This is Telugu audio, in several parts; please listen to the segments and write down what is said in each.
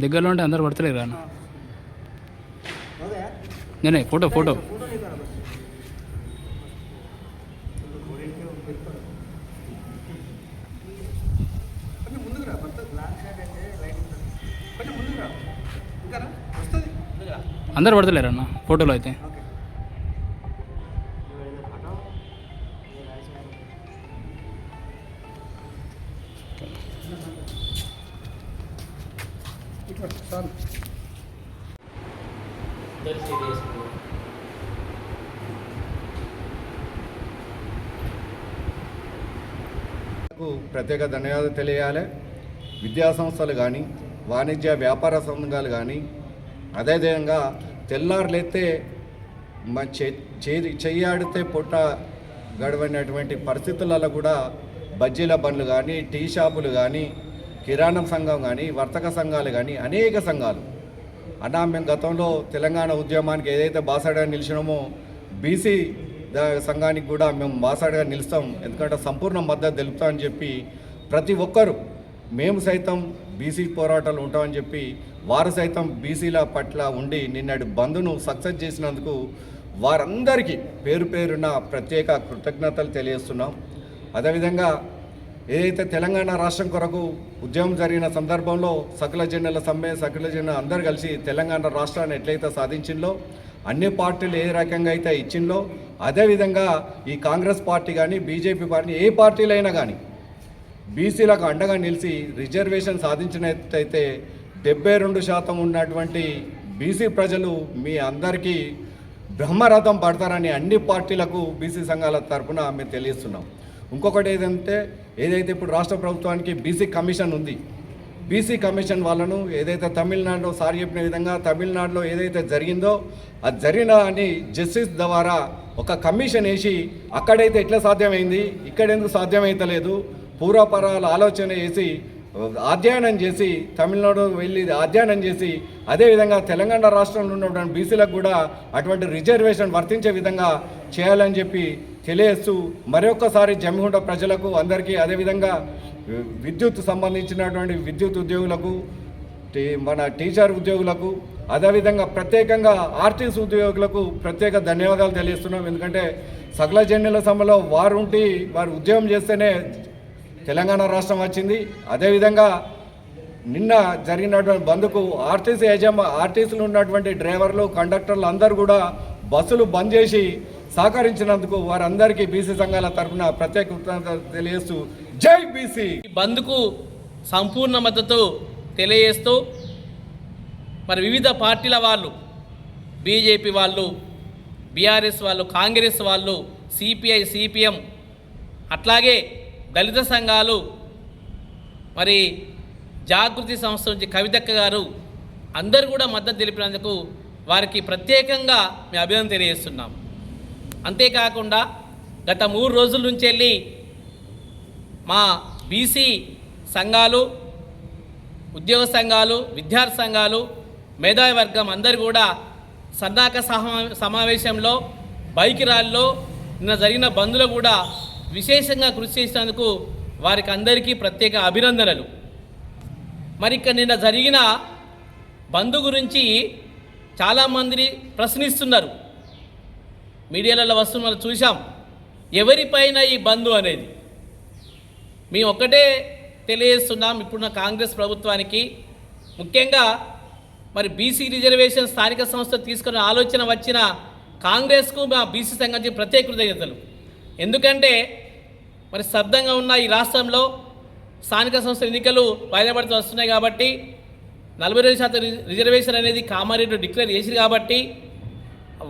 దగ్గరలో ఉంటే అందరు పడతలేరు అన్న. నేనే ఫోటో ఫోటో అందరు పడతలేరు అన్న ఫోటోలో అయితే. ప్రత్యేక ధన్యవాదాలు తెలియాలి. విద్యా సంస్థలు కానీ, వాణిజ్య వ్యాపార సంఘాలు కానీ, అదేవిధంగా తెల్లారులైతే చెయ్యాడితే పొట్ట గడవనటువంటి పరిస్థితులలో కూడా బజ్జీల బండ్లు కానీ, టీ షాపులు కానీ, కిరాణం సంఘం కానీ, వర్తక సంఘాలు కానీ, అనేక సంఘాలు అన్నా మేము గతంలో తెలంగాణ ఉద్యమానికి ఏదైతే బాసాడగా నిలిచినామో బీసీ సంఘానికి కూడా మేము బాసాడగా నిలుస్తాం, ఎందుకంటే సంపూర్ణ మద్దతు తెలుపుతామని చెప్పి ప్రతి ఒక్కరూ మేము సైతం బీసీ పోరాటాలు ఉంటామని చెప్పి వారు సైతం బీసీల పట్ల ఉండి నిన్నటి బంద్ను సక్సెస్ చేసినందుకు వారందరికీ పేరు పేరున ప్రత్యేక కృతజ్ఞతలు తెలియజేస్తున్నాం. అదేవిధంగా ఏదైతే తెలంగాణ రాష్ట్రం కొరకు ఉద్యమం జరిగిన సందర్భంలో సకల జనుల సమ్మె సకల జనులు అందరూ కలిసి తెలంగాణ రాష్ట్రాన్ని ఎట్లయితే సాధించిందో, అన్ని పార్టీలు ఏ రకంగా అయితే ఇచ్చిందో, అదేవిధంగా ఈ కాంగ్రెస్ పార్టీ కానీ, బీజేపీ పార్టీ, ఏ పార్టీలైనా కానీ బీసీలకు అండగా నిలిచి రిజర్వేషన్ సాధించినట్టయితే 72% ఉన్నటువంటి బీసీ ప్రజలు మీ అందరికీ బ్రహ్మరథం పడతారని అన్ని పార్టీలకు బీసీ సంఘాల తరఫున మేము తెలియజేస్తున్నాం. ఇంకొకటి ఏదైతే ఇప్పుడు రాష్ట్ర ప్రభుత్వానికి బీసీ కమిషన్ ఉంది, బీసీ కమిషన్ వాళ్ళను ఏదైతే తమిళనాడులో సార్ చెప్పిన విధంగా తమిళనాడులో ఏదైతే జరిగిందో అది జరిగిన అని జస్టిస్ ద్వారా ఒక కమిషన్ వేసి అక్కడైతే ఎట్లా సాధ్యమైంది, ఇక్కడ ఎందుకు సాధ్యమైతలేదు, పూర్వపరాల ఆలోచన చేసి అధ్యయనం చేసి తమిళనాడు వెళ్ళి అధ్యయనం చేసి అదేవిధంగా తెలంగాణ రాష్ట్రంలో ఉన్నటువంటి బీసీలకు కూడా అటువంటి రిజర్వేషన్ వర్తించే విధంగా చేయాలని చెప్పి తెలియజేస్తూ మరొకసారి జమ్మిగుంట ప్రజలకు అందరికీ, అదేవిధంగా విద్యుత్ సంబంధించినటువంటి విద్యుత్ ఉద్యోగులకు, మన టీచర్ ఉద్యోగులకు, అదేవిధంగా ప్రత్యేకంగా ఆర్టీసీ ఉద్యోగులకు ప్రత్యేక ధన్యవాదాలు తెలియజేస్తున్నాం. ఎందుకంటే సకల జనుల సభలో వారు ఉద్యోగం చేస్తేనే తెలంగాణ రాష్ట్రం వచ్చింది. అదేవిధంగా నిన్న జరిగినటువంటి బంద్కు ఆర్టీసీలో ఉన్నటువంటి డ్రైవర్లు, కండక్టర్లు అందరూ కూడా బస్సులు బంద్ చేసి సహకరించినందుకు వారందరికీ బీసీ సంఘాల తరఫున ప్రత్యేక కృతజ్ఞతలు తెలియజేస్తూ జై బీసీ. బంద్కు సంపూర్ణ మద్దతు తెలియజేస్తూ మరి వివిధ పార్టీల వాళ్ళు, బీజేపీ వాళ్ళు, బీఆర్ఎస్ వాళ్ళు, కాంగ్రెస్ వాళ్ళు, సిపిఐ, సిపిఎం, అట్లాగే దళిత సంఘాలు, మరి జాగృతి సంస్థ నుంచి కవితక్క గారు అందరూ కూడా మద్దతు తెలిపినందుకు వారికి ప్రత్యేకంగా మేము అభినందన తెలియజేస్తున్నాం. అంతేకాకుండా గత 3 రోజుల నుంచి వెళ్ళి మా బీసీ సంఘాలు, ఉద్యోగ సంఘాలు, విద్యార్థి సంఘాలు, మేధావి వర్గం అందరూ కూడా సన్నాహక సమావేశంలో, బైక్ ర్యాలీలో, నిన్న జరిగిన బంద్లో కూడా విశేషంగా కృషి చేసినందుకు వారికి అందరికీ ప్రత్యేక అభినందనలు. మరి ఇక్కడ నిన్న జరిగిన బంద్ గురించి చాలామంది ప్రశ్నిస్తున్నారు, మీడియాలలో వస్తున్నారు, చూసాం. ఎవరిపైన ఈ బంద్ అనేది మేము ఒక్కటే తెలియజేస్తున్నాం. ఇప్పుడున్న కాంగ్రెస్ ప్రభుత్వానికి, ముఖ్యంగా మరి బీసీ రిజర్వేషన్ స్థానిక సంస్థ తీసుకున్న ఆలోచన వచ్చిన కాంగ్రెస్కు మా బీసీ సంఘానికి ప్రత్యేక కృతజ్ఞతలు. ఎందుకంటే మరి స్తబ్దంగా ఉన్న ఈ రాష్ట్రంలో స్థానిక సంస్థ ఎన్నికలు వాయిదా పడుతూ వస్తున్నాయి కాబట్టి 42% రిజర్వేషన్ అనేది కామారెడ్డి డిక్లేర్ చేసింది కాబట్టి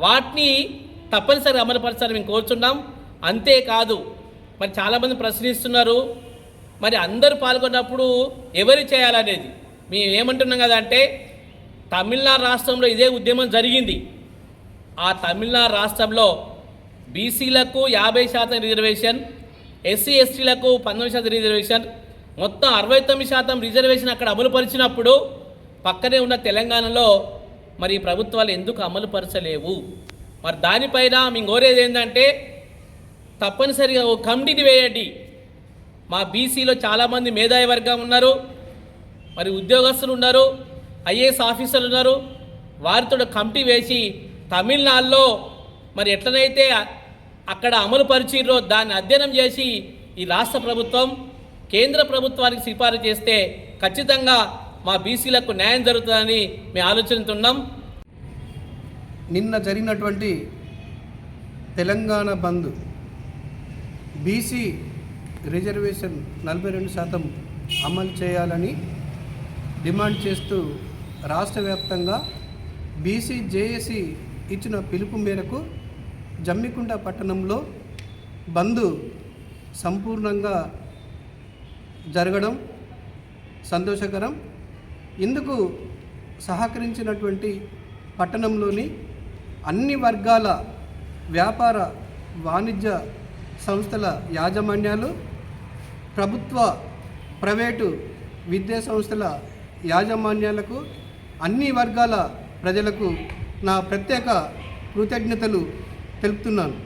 వాటిని తప్పనిసరిగా అమలుపరచాలని మేము కోరుతున్నాం. అంతేకాదు మరి చాలామంది ప్రశ్నిస్తున్నారు, మరి అందరూ పాల్గొన్నప్పుడు ఎవరు చేయాలనేది. మేము ఏమంటున్నాం కదా అంటే, తమిళనాడు రాష్ట్రంలో ఇదే ఉద్యమం జరిగింది. ఆ తమిళనాడు రాష్ట్రంలో బీసీలకు 50% రిజర్వేషన్, ఎస్సీ ఎస్టీలకు 19% రిజర్వేషన్, మొత్తం 69% రిజర్వేషన్ అక్కడ అమలుపరిచినప్పుడు పక్కనే ఉన్న తెలంగాణలో మరి ప్రభుత్వాలు ఎందుకు అమలుపరచలేవు? మరి దానిపైన మేము కోరేది ఏంటంటే, తప్పనిసరిగా ఓ కమిటీని వేయండి. మా బీసీలో చాలామంది మేధావి వర్గం ఉన్నారు, మరి ఉద్యోగస్తులు ఉన్నారు, ఐఏఎస్ ఆఫీసర్లు ఉన్నారు. వారితో కమిటీ వేసి తమిళనాడులో మరి ఎట్లనైతే అక్కడ అమలు పరిచిర్రో దాన్ని అధ్యయనం చేసి ఈ రాష్ట్ర ప్రభుత్వం కేంద్ర ప్రభుత్వానికి సిఫారసు చేస్తే ఖచ్చితంగా మా బీసీలకు న్యాయం జరుగుతుందని మేము ఆలోచిస్తున్నాం. నిన్న జరిగినటువంటి తెలంగాణ బంద్ బీసీ రిజర్వేషన్ 42% అమలు చేయాలని డిమాండ్ చేస్తూ రాష్ట్ర వ్యాప్తంగా బీసీ జేఏసీ ఇచ్చిన పిలుపు మేరకు జమ్మికుంట పట్టణంలో బంద్ సంపూర్ణంగా జరగడం సంతోషకరం. ఇందుకు సహకరించినటువంటి పట్టణంలోని అన్ని వర్గాల వ్యాపార వాణిజ్య సంస్థల యాజమాన్యాలు, ప్రభుత్వ ప్రైవేటు విద్యా సంస్థల యాజమాన్యాలకు, అన్ని వర్గాల ప్రజలకు నా ప్రత్యేక కృతజ్ఞతలు తెలుపుతున్నాను.